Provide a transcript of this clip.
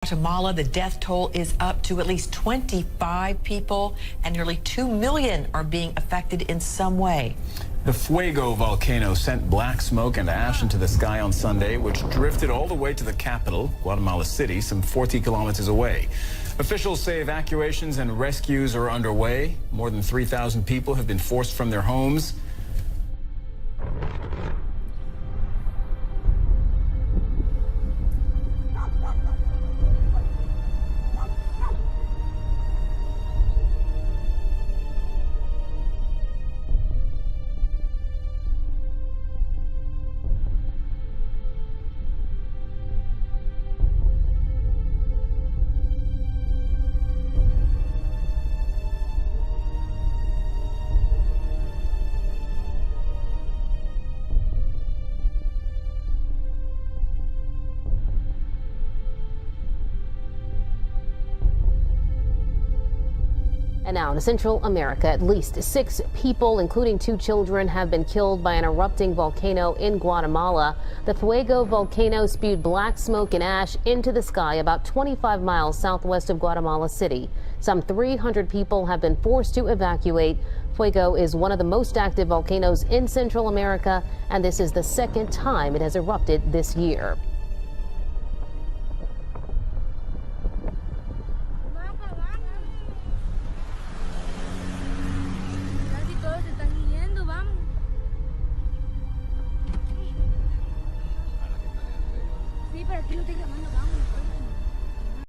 Guatemala, the death toll is up to at least 25 people, and nearly 2 million are being affected in some way. The Fuego volcano sent black smoke and ash into the sky on Sunday, which drifted all the way to the capital, Guatemala City, some 40 kilometers away. Officials say evacuations and rescues are underway. More than 3,000 people have been forced from their homes. And now in Central America, at least 6 people, including 2 children, have been killed by an erupting volcano in Guatemala. The Fuego volcano spewed black smoke and ash into the sky about 25 miles southwest of Guatemala City. Some 300 people have been forced to evacuate. Fuego is one of the most active volcanoes in Central America, and this is the second time it has erupted this year.